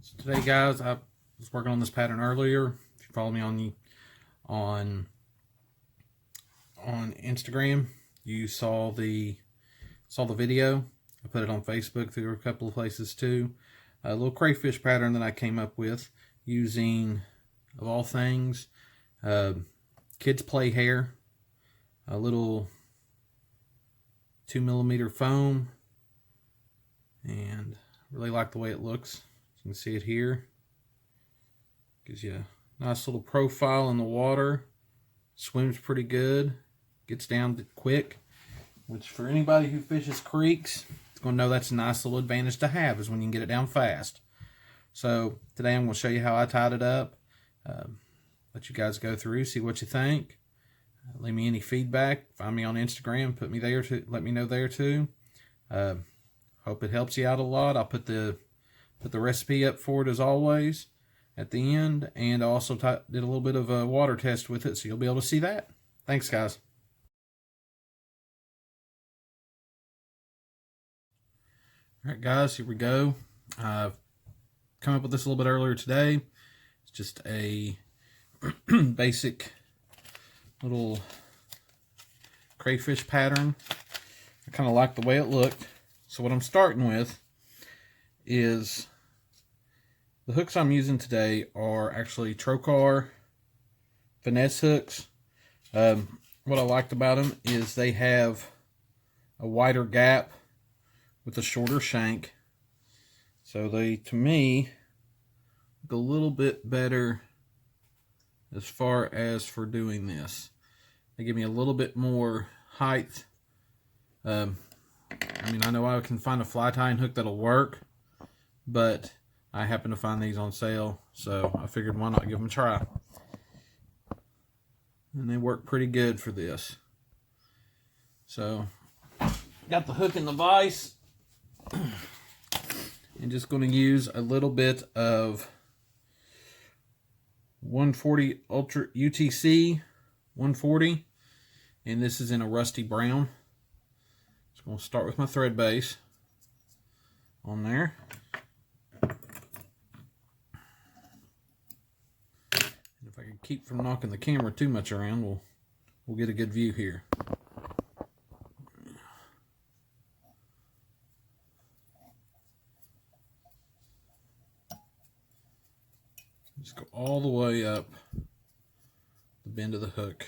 So today, guys, I was working on this pattern earlier. If you follow me on Instagram, you saw the video. I put it on Facebook through a couple of places too. A little crayfish pattern that I came up with using, of all things, kids play hair, a little 2mm foam, and I really like the way it looks. You can see it here. Gives you a nice little profile in the water. Swims pretty good. Gets down quick, which for anybody who fishes creeks, it's going to know that's a nice little advantage to have, is when you can get it down fast. So today I'm going to show you how I tied it up. Let you guys go through, see what you think. Leave me any feedback. Find me on Instagram. Put me there to let me know there too. Hope it helps you out a lot. I'll put the recipe up for it as always at the end, and I also did a little bit of a water test with it, so you'll be able to see that. Thanks, guys. All right, guys, here we go. I've come up with this a little bit earlier today. It's just a basic little crayfish pattern. I kind of like the way it looked. So what I'm starting with is the hooks I'm using today are actually Trocar finesse hooks. What I liked about them is they have a wider gap with a shorter shank. So they, to me, look a little bit better as far as for doing this. They give me a little bit more height. I mean, I know I can find a fly tying hook that'll work, but I happen to find these on sale, so I figured why not give them a try. And they work pretty good for this. So, got the hook in the vise. And just going to use a little bit of 140 Ultra UTC 140, and this is in a rusty brown. Just going to start with my thread base on there. If I can keep from knocking the camera too much around, we'll get a good view here. Just go all the way up the bend of the hook.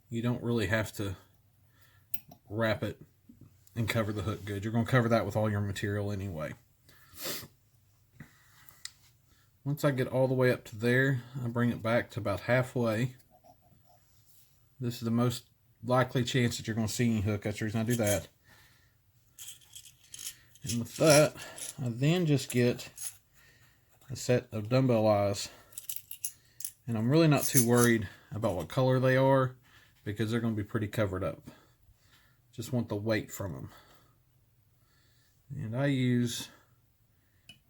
You don't really have to wrap it and cover the hook good. You're going to cover that with all your material anyway. Once I get all the way up to there, I bring it back to about halfway. This is the most likely chance that you're going to see any hook. That's the reason I do that. And with that, I then just get a set of dumbbell eyes. And I'm really not too worried about what color they are, because they're going to be pretty covered up. Just want the weight from them. And I use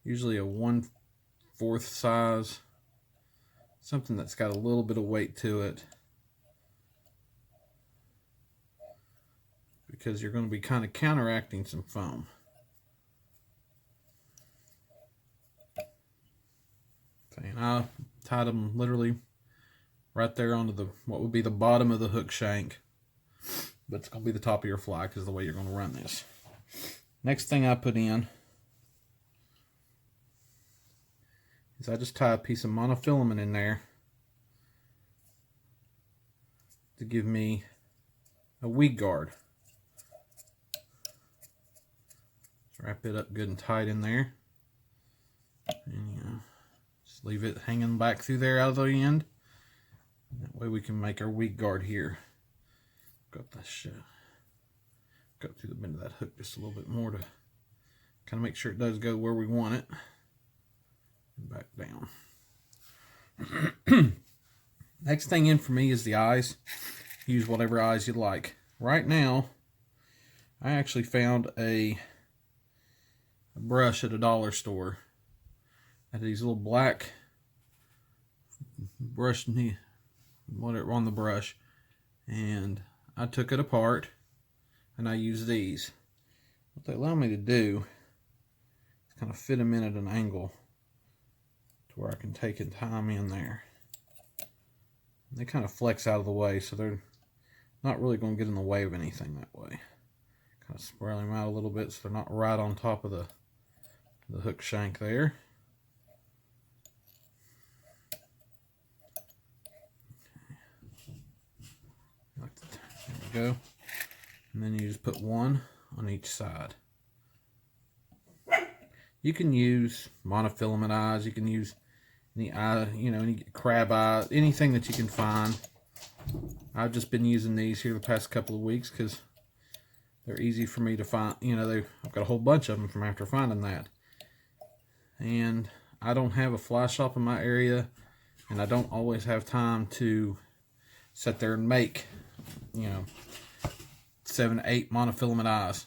usually a 1/4 size, something that's got a little bit of weight to it, because you're going to be kind of counteracting some foam. And I tied them literally right there onto the what would be the bottom of the hook shank, but it's going to be the top of your fly because of the way you're going to run this. Next thing I put in is I just tie a piece of monofilament in there to give me a weed guard. Just wrap it up good and tight in there, and just leave it hanging back through there out of the end. That way we can make our weed guard here. Got this go through the bend of that hook just a little bit more to kind of make sure it does go where we want it. And back down. Next thing in for me is the eyes. Use whatever eyes you like. Right now, I actually found a brush at a dollar store. Had these little black brush whatever on the brush, and I took it apart and I used these. What they allow me to do is kind of fit them in at an angle to where I can take and tie them in there. And they kind of flex out of the way, so they're not really going to get in the way of anything that way. Kind of swirl them out a little bit so they're not right on top of the hook shank there. There we go. And then you just put one on each side. You can use monofilament eyes. You can use any eye, you know, any crab eye, anything that you can find. I've just been using these here the past couple of weeks because they're easy for me to find. You know, I've got a whole bunch of them from after finding that. And I don't have a fly shop in my area, and I don't always have time to sit there and make, you know, 7 to 8 monofilament eyes.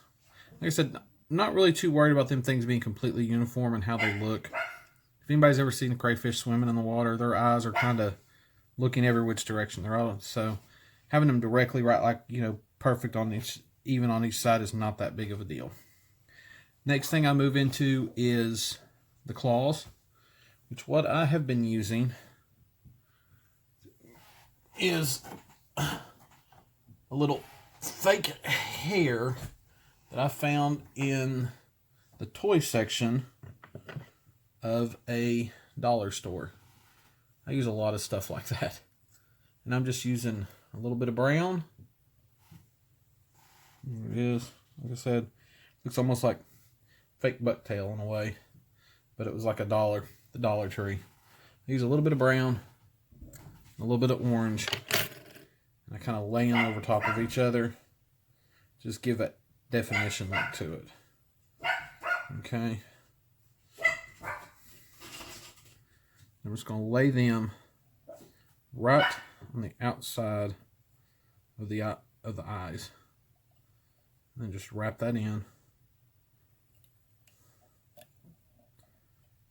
Like I said, I'm not really too worried about them things being completely uniform and how they look. If anybody's ever seen a crayfish swimming in the water, their eyes are kind of looking every which direction. They're all, so having them directly right, like, you know, perfect on each, even on each side, is not that big of a deal. Next thing I move into is the claws, which what I have been using is a little fake hair that I found in the toy section of a dollar store. I use a lot of stuff like that. And I'm just using a little bit of brown. There it is. Like I said, looks almost like fake bucktail in a way, but it was like the Dollar Tree. I use a little bit of brown, a little bit of orange, and I kind of lay them over top of each other. Just give that definition look to it. Okay. I'm just going to lay them right on the outside of the eyes. And then just wrap that in.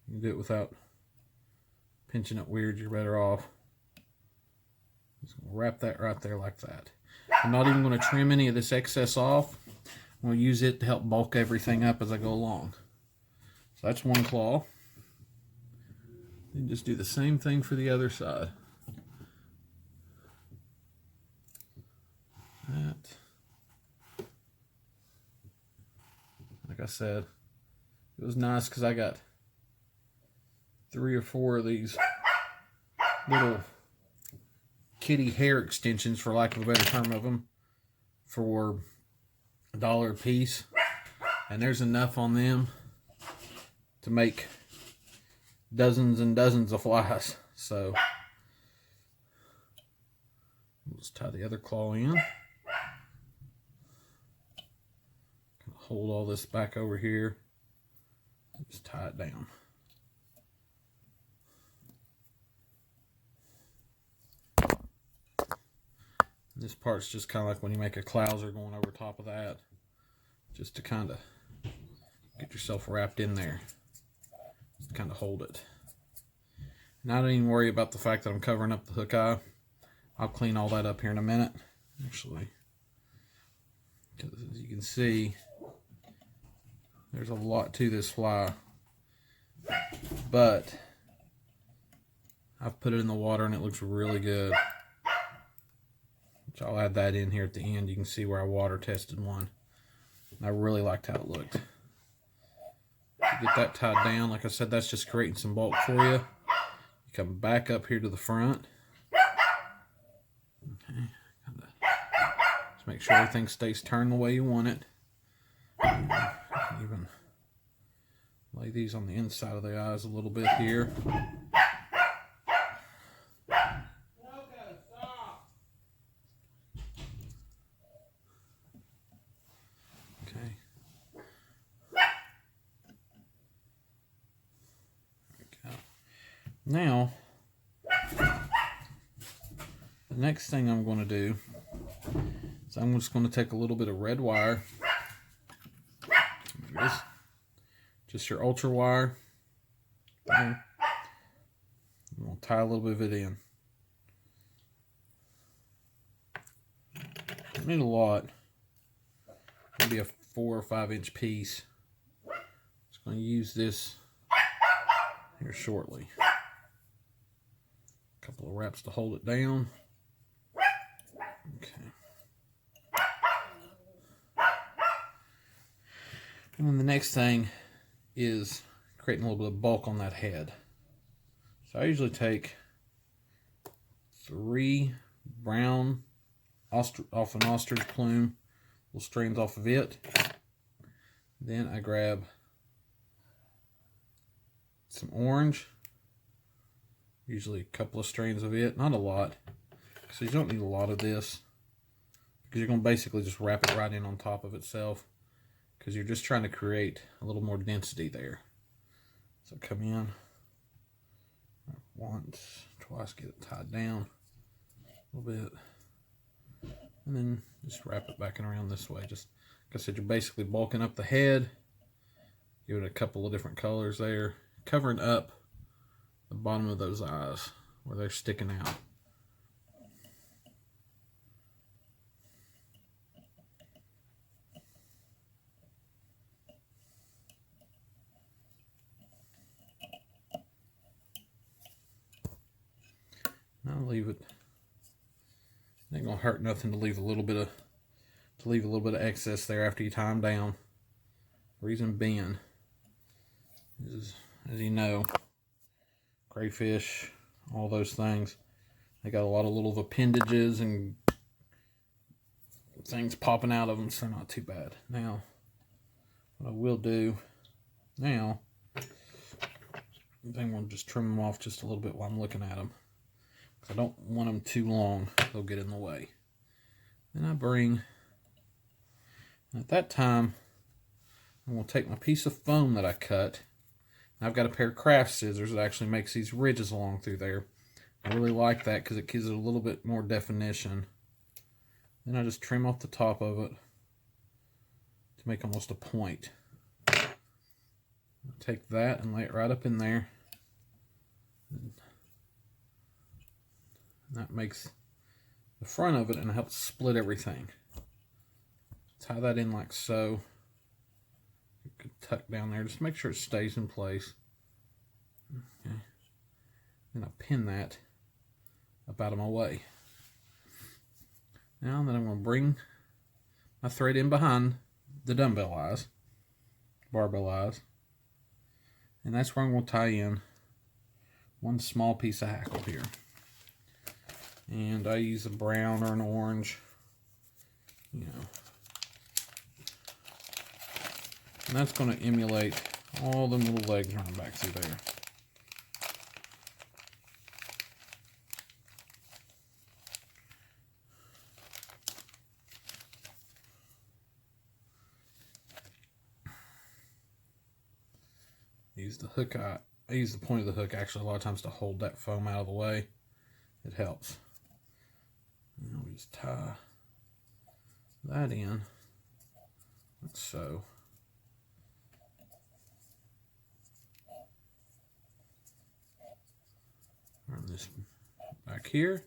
You can do it without pinching it weird, you're better off. Just wrap that right there like that. I'm not even going to trim any of this excess off. I'm going to use it to help bulk everything up as I go along. So that's one claw. And just do the same thing for the other side. That. Like I said, it was nice because I got 3 or 4 of these little kitty hair extensions, for lack of a better term of them, for $1 a piece. And there's enough on them to make dozens and dozens of flies. So let's tie the other claw in. Kind of hold all this back over here. Just tie it down. This part's just kind of like when you make a clouser going over top of that, just to kind of get yourself wrapped in there. Just kind of hold it. And I don't even worry about the fact that I'm covering up the hook eye. I'll clean all that up here in a minute, actually. Because as you can see, there's a lot to this fly. But I've put it in the water and it looks really good. Which I'll add that in here at the end. You can see where I water tested one. And I really liked how it looked. Get that tied down. Like I said, that's just creating some bulk for you. You come back up here to the front. Okay. Just make sure everything stays turned the way you want it. Even lay these on the inside of the eyes a little bit here. Now, the next thing I'm going to do is I'm just going to take a little bit of red wire. There it is. Just your ultra wire. I'm going to tie a little bit of it in. Don't need a lot. Maybe a 4 or 5 inch piece. Just going to use this here shortly. A couple of wraps to hold it down. Okay. And then the next thing is creating a little bit of bulk on that head. So I usually take 3 brown off an ostrich plume, little strands off of it. Then I grab some orange, usually a couple of strands of it, not a lot, so you don't need a lot of this, because you're going to basically just wrap it right in on top of itself, because you're just trying to create a little more density there. So come in once, twice, get it tied down a little bit, and then just wrap it back and around this way. Just like I said, you're basically bulking up the head, give it a couple of different colors there, covering up the bottom of those eyes where they're sticking out. I'll leave it. It ain't gonna hurt nothing to leave a little bit of excess there after you tie them down. Reason being is, as you know, crayfish, all those things, they got a lot of little appendages and things popping out of them, so not too bad. Now, what I will do now, I think we'll just trim them off just a little bit while I'm looking at them. I don't want them too long, they'll get in the way. Then I bring, at that time, I'm going to take my piece of foam that I cut. I've got a pair of craft scissors that actually makes these ridges along through there. I really like that because it gives it a little bit more definition. Then I just trim off the top of it to make almost a point. I'll take that and lay it right up in there. That makes the front of it and helps split everything. Tie that in like so. You could tuck down there. Just make sure it stays in place. Okay. Then I pin that up out of my way. Now then I'm going to bring my thread in behind the dumbbell eyes, barbell eyes. And that's where I'm going to tie in one small piece of hackle here. And I use a brown or an orange, you know. And that's going to emulate all them little legs running back through there. Use the hook. I use the point of the hook actually a lot of times to hold that foam out of the way. It helps. And we just tie that in like so. Run this back here.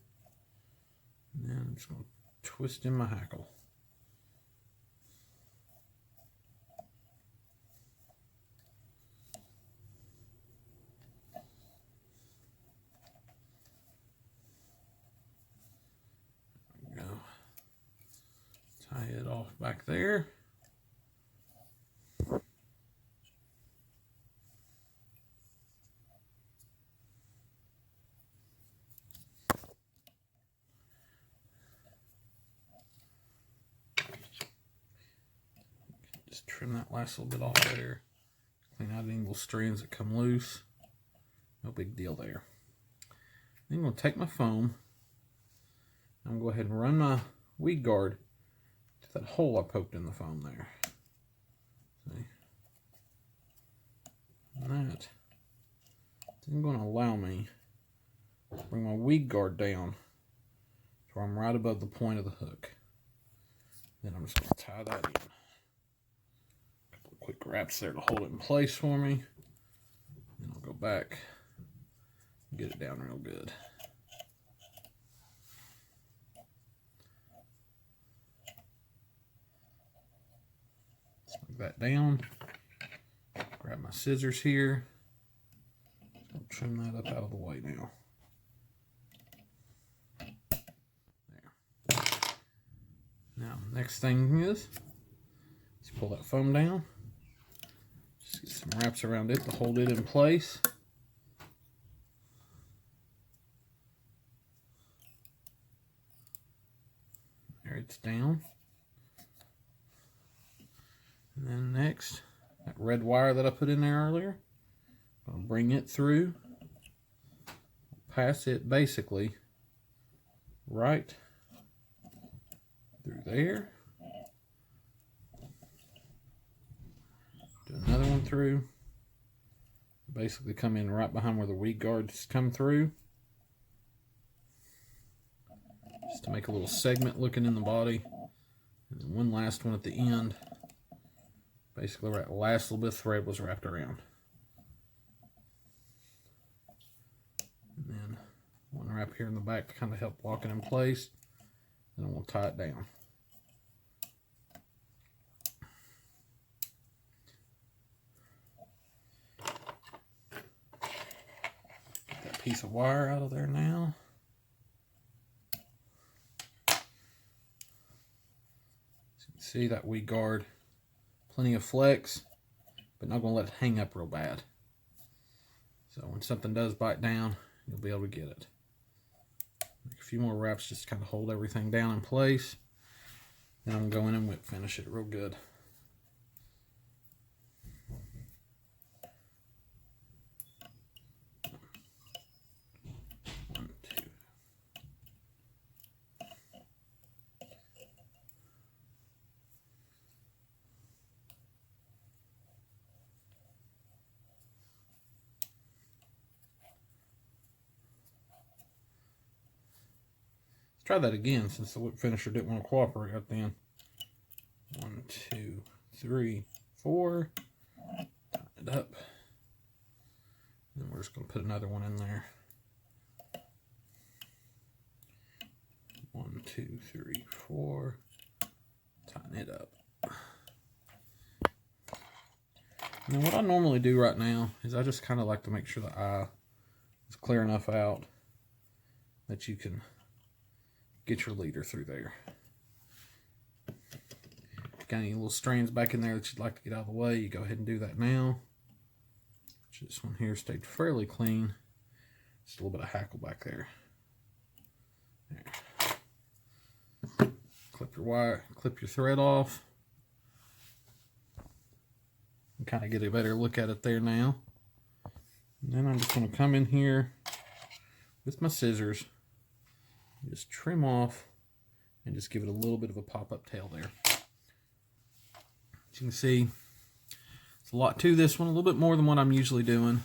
And then I'm just going to twist in my hackle. Tie it off back there. Just trim that last little bit off there. Clean out any little strands that come loose. No big deal there. Then I'm going to take my foam. I'm going to go ahead and run my weed guard to that hole I poked in the foam there. See? And that is going to allow me to bring my weed guard down to where I'm right above the point of the hook. Then I'm just going to tie that in. A couple of quick wraps there to hold it in place for me. Then I'll go back and get it down real good. Snug that down. Grab my scissors here. I'll trim that up out of the way now. There. Now, next thing is, let's pull that foam down. Just get some wraps around it to hold it in place. There, it's down. And then next, that red wire that I put in there earlier, I'll bring it through, pass it basically right through there. Do another one through. Basically come in right behind where the weed guards come through. Just to make a little segment looking in the body. And then one last one at the end. Basically where that last little bit of thread was wrapped around. And then one wrap here in the back to kind of help lock it in place. And then we'll tie it down. Get that piece of wire out of there now. See that weed guard, plenty of flex, but not going to let it hang up real bad. So when something does bite down, you'll be able to get it. Make a few more wraps just to kind of hold everything down in place. Then I'm going to go in and whip finish it real good. Try that again since the whip finisher didn't want to cooperate right then. 1, 2, 3, 4. Tie it up. Then we're just going to put another one in there. 1, 2, 3, 4. Tighten it up. Now what I normally do right now is I just kind of like to make sure the eye is clear enough out that you can get your leader through there. Got any little strands back in there that you'd like to get out of the way, you go ahead and do that now. This one here stayed fairly clean. Just a little bit of hackle back there. There. Clip your wire, clip your thread off. And kind of get a better look at it there now. And then I'm just going to come in here with my scissors. Just trim off and just give it a little bit of a pop-up tail there. As you can see, it's a lot to this one, a little bit more than what I'm usually doing,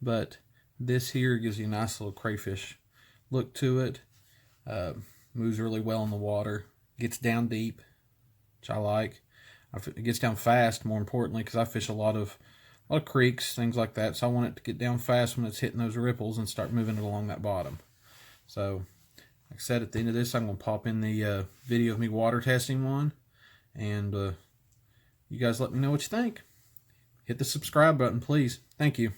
but this here gives you a nice little crayfish look to it. Moves really well in the water, gets down deep, which I like. It gets down fast, more importantly, because I fish a lot of creeks, things like that, so I want it to get down fast when it's hitting those ripples and start moving it along that bottom. So like I said, at the end of this, I'm going to pop in the video of me water testing one. And you guys let me know what you think. Hit the subscribe button, please. Thank you.